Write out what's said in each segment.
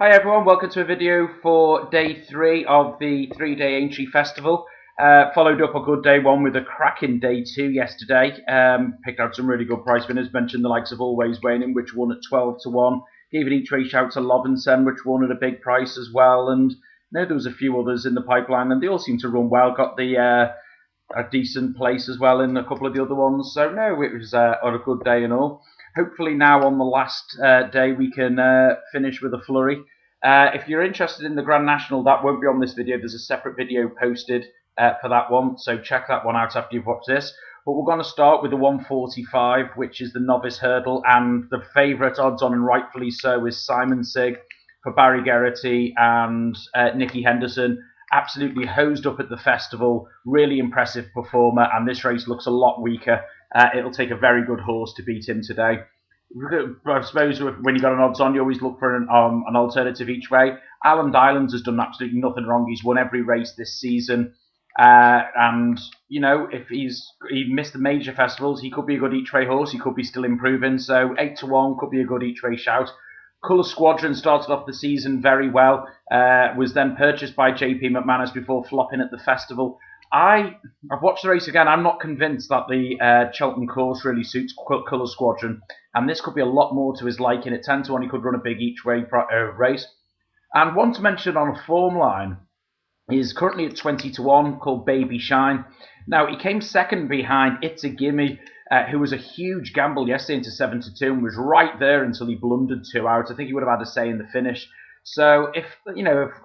Hi everyone, welcome to a video for day 3 of the 3-day Aintree festival. Followed up a good day 1 with a cracking day 2 yesterday. Picked out some really good prize winners, mentioned the likes of Always Waning, which won at 12 to 1. Gave an each way shout to Lovinson, which won at a big price as well. And there was a few others in the pipeline, and they all seem to run well. Got the a decent place as well in a couple of the other ones. So no, it was on a good day and all. Hopefully now on the last day we can finish with a flurry. If you're interested in the Grand National, that won't be on this video. There's a separate video posted for that one, so check that one out after you've watched this. But we're going to start with the 145, which is the novice hurdle, and the favourite, odds on and rightfully so, is Simon Sigg for Barry Geraghty and Nicky Henderson. Absolutely hosed up at the festival, really impressive performer, and this race looks a lot weaker. It'll take a very good horse to beat him today. I suppose when you got an odds on, you always look for an alternative each way. Alan Dylands has done absolutely nothing wrong. He's won every race this season, and you know, if he missed the major festivals, he could be a good each way horse. He could be still improving. So 8 to 1 could be a good each way shout. Colour Squadron started off the season very well, was then purchased by JP McManus before flopping at the festival. I've watched the race again. I'm not convinced that the Cheltenham course really suits Colour Squadron, and this could be a lot more to his liking. At 10 to 1, he could run a big each way race. And one to mention on a form line is currently at 20 to 1, called Baby Shine. Now, he came second behind It's a Gimme, who was a huge gamble yesterday into 7 to 2 and was right there until he blundered 2 out. I think he would have had a say in the finish. So if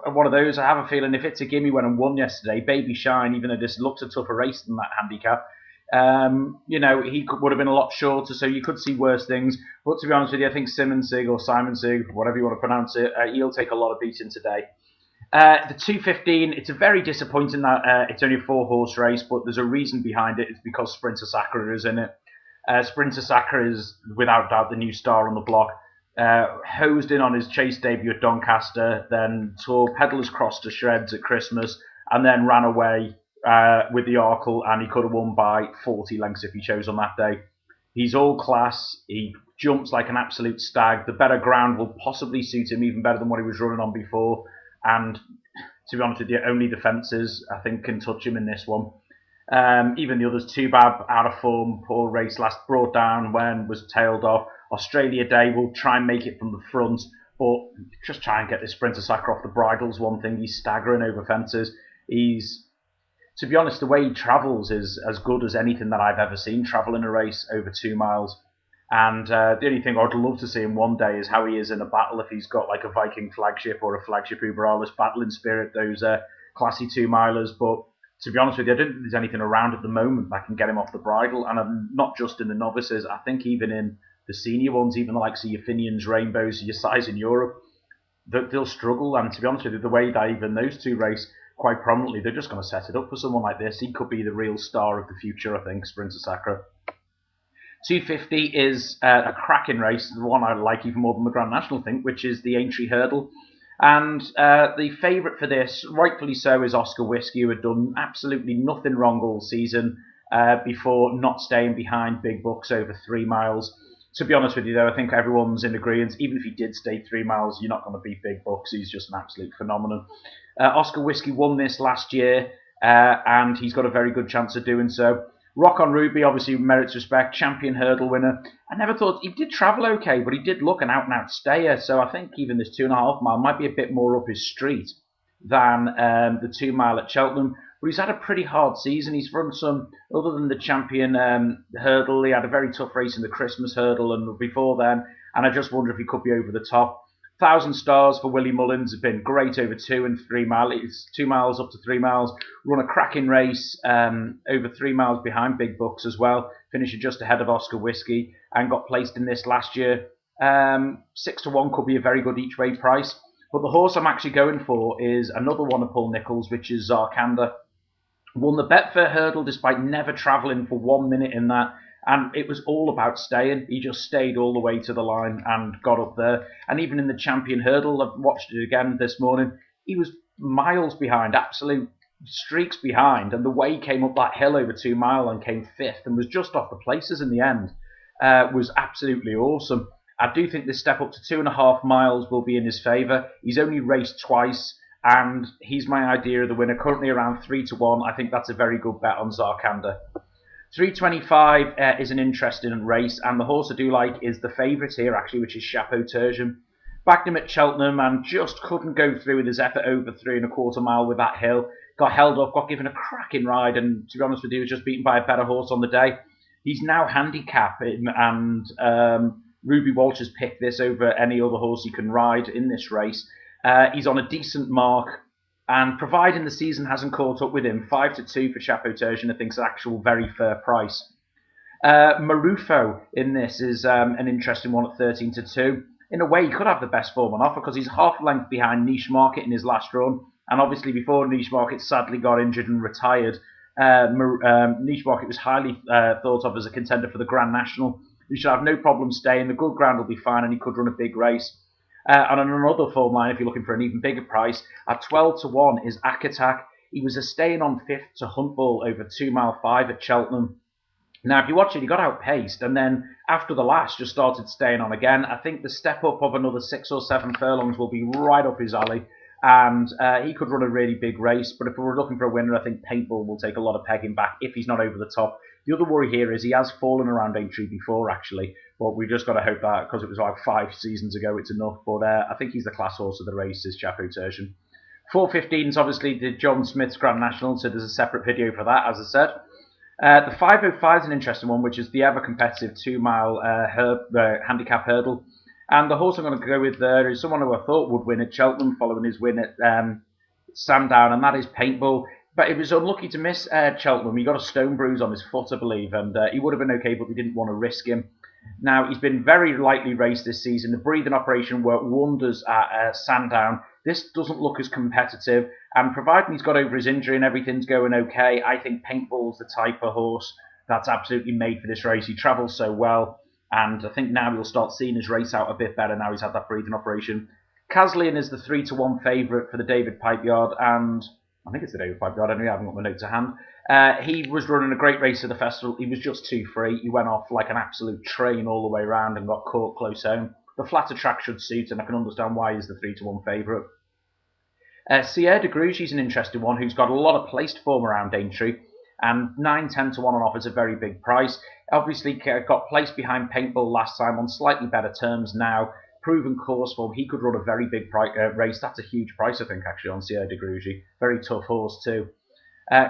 one of those, I have a feeling if It's a Gimme went and won yesterday, Baby Shine, even though this looks a tougher race than that handicap, he would have been a lot shorter, so you could see worse things. But to be honest with you, I think Simon Sigg or Simon Sigg, whatever you want to pronounce it, he'll take a lot of beating today. The 2:15, it's a very disappointing that it's only a 4-horse race, but there's a reason behind it. It's because Sprinter Sacre is in it. Sprinter Sacre is without doubt the new star on the block. Hosed in on his chase debut at Doncaster, then tore Pedlar's Cross to shreds at Christmas, and then ran away with the Arkle, and he could have won by 40 lengths if he chose on that day. He's all class. He jumps like an absolute stag. The better ground will possibly suit him even better than what he was running on before. And to be honest with you, only the fences, I think, can touch him in this one. Even the others, Tubab, out of form, poor race last, brought down when was tailed off. Australia Day will try and make it from the front, but just try and get this Sprinter Sacre off the bridle's one thing. He's staggering over fences. To be honest, the way he travels is as good as anything that I've ever seen travel in a race over 2 miles. And the only thing I'd love to see him one day is how he is in a battle, if he's got like a Viking flagship or a flagship Uberalis battling spirit, those classy 2-milers. But to be honest with you, I don't think there's anything around at the moment that can get him off the bridle. And not just in the novices, I think even in the senior ones, even the likes of your Finians, Rainbows, your size in Europe, they'll struggle. And to be honest with you, the way that even those two race quite prominently, they're just going to set it up for someone like this. He could be the real star of the future, I think, Sprinter Sacre. 250 is a cracking race, the one I like even more than the Grand National, I think, which is the Aintree Hurdle. And the favourite for this, rightfully so, is Oscar Whiskey, who had done absolutely nothing wrong all season before not staying behind big bucks over 3 miles. To be honest with you, though, I think everyone's in agreement. Even if he did stay 3 miles, you're not going to beat big bucks. He's just an absolute phenomenon. Oscar Whiskey won this last year, and he's got a very good chance of doing so. Rock on Ruby obviously merits respect, champion hurdle winner. I never thought, he did travel okay, but he did look an out-and-out stayer, so I think even this 2.5 mile might be a bit more up his street than the 2 mile at Cheltenham. But he's had a pretty hard season. He's run some, other than the champion hurdle, he had a very tough race in the Christmas hurdle and before then, and I just wonder if he could be over the top. 1,000 stars for Willie Mullins have been great over 2 and 3 miles. It's 2 miles up to 3 miles. Run a cracking race over 3 miles behind big bucks as well. Finishing just ahead of Oscar Whiskey and got placed in this last year. 6 to 1 could be a very good each way price. But the horse I'm actually going for is another one of Paul Nicholls, which is Zarkanda. Won the Betfair Hurdle despite never travelling for 1 minute in that. And it was all about staying. He just stayed all the way to the line and got up there. And even in the champion hurdle, I've watched it again this morning, he was miles behind, absolute streaks behind. And the way he came up that hill over 2 mile and came 5th and was just off the places in the end was absolutely awesome. I do think this step up to 2.5 miles will be in his favour. He's only raced twice, and he's my idea of the winner. Currently around 3-1. I think that's a very good bet on Zarkanda. 325 is an interesting race, and the horse I do like is the favourite here, actually, which is Chapeau Tertian. Backed him at Cheltenham and just couldn't go through with his effort over 3.25 mile with that hill. Got held up, got given a cracking ride, and to be honest with you, was just beaten by a better horse on the day. He's now handicapped, and Ruby Walsh has picked this over any other horse he can ride in this race. He's on a decent mark. And providing the season hasn't caught up with him, 5-2 for Chapeau Tertian, I think is an actual very fair price. Marufo in this is an interesting one at 13-2. In a way, he could have the best form on offer because he's half length behind Niche Market in his last run. And obviously, before Niche Market sadly got injured and retired, Niche Market was highly thought of as a contender for the Grand National. He should have no problem staying. The good ground will be fine, and he could run a big race. And on another form line, if you're looking for an even bigger price, at 12-1 is Akatak. He was a staying on 5th to Huntball over 2 mile 5 at Cheltenham. Now, if you watch it, he got outpaced, and then after the last, just started staying on again. I think the step up of another 6 or 7 furlongs will be right up his alley, and he could run a really big race. But if we were looking for a winner, I think Paintball will take a lot of pegging back if he's not over the top. The other worry here is he has fallen around Aintree before, actually. But we just got to hope that, because it was like 5 seasons ago, it's enough. But I think he's the class horse of the race, is Chapeau Tertian. 4:15 is obviously the John Smith's Grand National, so there's a separate video for that, as I said. The 5:05 is an interesting one, which is the ever-competitive 2 mile handicap hurdle. And the horse I'm going to go with there is someone who I thought would win at Cheltenham following his win at Sandown, and that is Paintball. But it was unlucky to miss Cheltenham. He got a stone bruise on his foot, I believe, and he would have been okay, but we didn't want to risk him. Now, he's been very lightly raced this season. The breathing operation worked wonders at Sandown. This doesn't look as competitive, and providing he's got over his injury and everything's going okay, I think Paintball's the type of horse that's absolutely made for this race. He travels so well, and I think now he'll start seeing his race out a bit better now he's had that breathing operation. Caslian is the 3-1 favourite for the David Pipe Yard, and I think it's the David Pipe Yard anyway, I haven't got my note to hand. He was running a great race at the festival. He was just too free. He went off like an absolute train all the way around and got caught close home. The flatter track should suit, and I can understand why he's the 3-1 favourite. Sierre de Grugy is an interesting one who's got a lot of placed form around Aintree, and 9-10-1 on offer is a very big price. Obviously got placed behind Paintball last time on slightly better terms now. Proven course form, he could run a very big race. That's a huge price, I think, actually, on Sierre de Grugy. Very tough horse, too.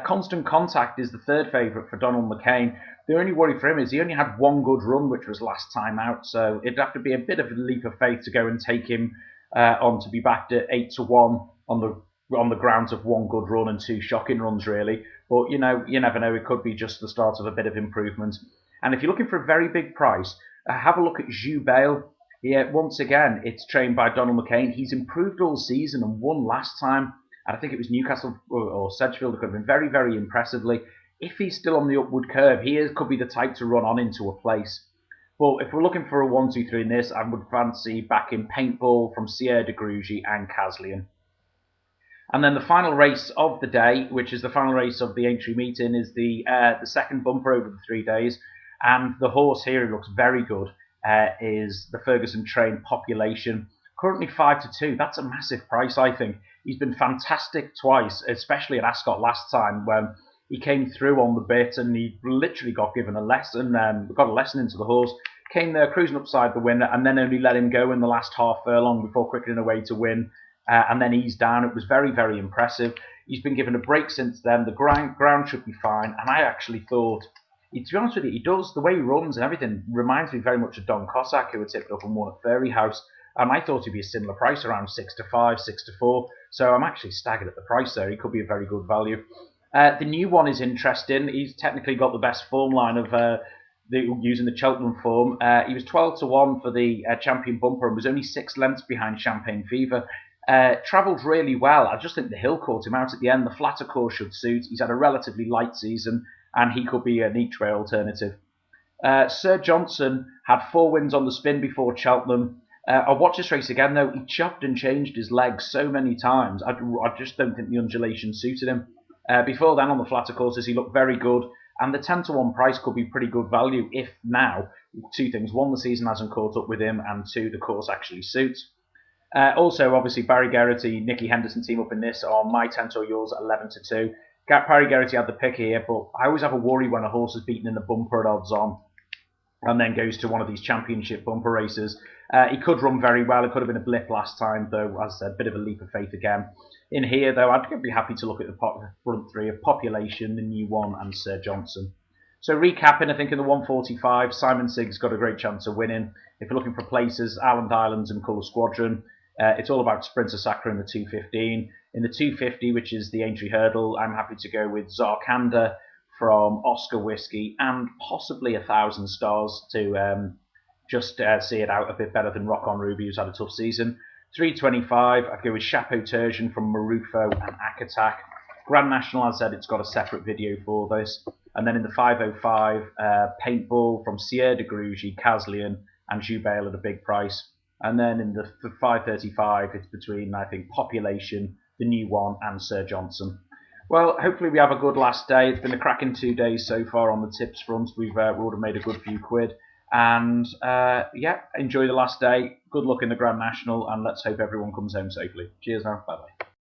Constant Contact is the third favourite for Donald McCain. The only worry for him is he only had one good run, which was last time out, so it'd have to be a bit of a leap of faith to go and take him on to be backed at 8-1 on the grounds of one good run and 2 shocking runs, really. But, you know, you never know. It could be just the start of a bit of improvement. And if you're looking for a very big price, have a look at Jus Bale. Yeah, once again, it's trained by Donald McCain. He's improved all season and won last time. And I think it was Newcastle or Sedgefield who could have been very, very impressively. If he's still on the upward curve, could be the type to run on into a place. But if we're looking for a 1-2-3 in this, I would fancy backing Paintball from Sierre de Grugy and Caslian. And then the final race of the day, which is the final race of the Aintree meeting, is the second bumper over the 3 days. And the horse here, who looks very good, is the Ferguson trained Population. Currently 5-2. That's a massive price, I think. He's been fantastic twice, especially at Ascot last time when he came through on the bit and he literally got given a lesson, got a lesson into the horse. Came there cruising upside the winner and then only let him go in the last half furlong before quickening away to win. And then eased down. It was very, very impressive. He's been given a break since then. The ground should be fine. And I actually thought, to be honest with you, he does, the way he runs and everything reminds me very much of Don Cossack, who had tipped up and won at Fairy House. And I thought he'd be a similar price, around 6-5, 6-4. So I'm actually staggered at the price there. He could be a very good value. The new one is interesting. He's technically got the best form line of using the Cheltenham form. He was 12-1 for the Champion Bumper and was only 6 lengths behind Champagne Fever. Travelled really well. I just think the hill caught him out at the end. The flatter course should suit. He's had a relatively light season, and he could be an each-way alternative. Sir Johnson had 4 wins on the spin before Cheltenham. I watched this race again, though. He chopped and changed his legs so many times. I just don't think the undulation suited him. Before then, on the flatter courses, he looked very good. And the 10-1 price could be pretty good value if now two things: one, the season hasn't caught up with him, and two, the course actually suits. Also, obviously, Barry Geraghty, Nicky Henderson team up in this on my 10 or yours at 11-2. Barry Geraghty had the pick here, but I always have a worry when a horse is beaten in the bumper at odds on and then goes to one of these championship bumper races. He could run very well. It could have been a blip last time, though, as I said, a bit of a leap of faith again. In here, though, I'd be happy to look at the front three of Population, the New One, and Sir Johnson. So recapping, I think in the 145, Simon Sigg's got a great chance of winning. If you're looking for places, Island Islands and Colour Squadron. It's all about Sprinter Sacre in the 215. In the 250, which is the Aintree Hurdle, I'm happy to go with Zarkanda from Oscar Whiskey and possibly 1,000 Stars to just see it out a bit better than Rock on Ruby, who's had a tough season. 325, I'd go with Chapeau Tertian from Marufo and Akatak. Grand National, as I said, it's got a separate video for this. And then in the 505, Paintball from Sierre de Grugy, Caslian, and Jubale at a big price. And then in the 535, it's between, I think, Population, the New One, and Sir Johnson. Well, hopefully we have a good last day. It's been a cracking 2 days so far on the tips front. We would have made a good few quid. And yeah, enjoy the last day. Good luck in the Grand National, and let's hope everyone comes home safely. Cheers now. Bye-bye.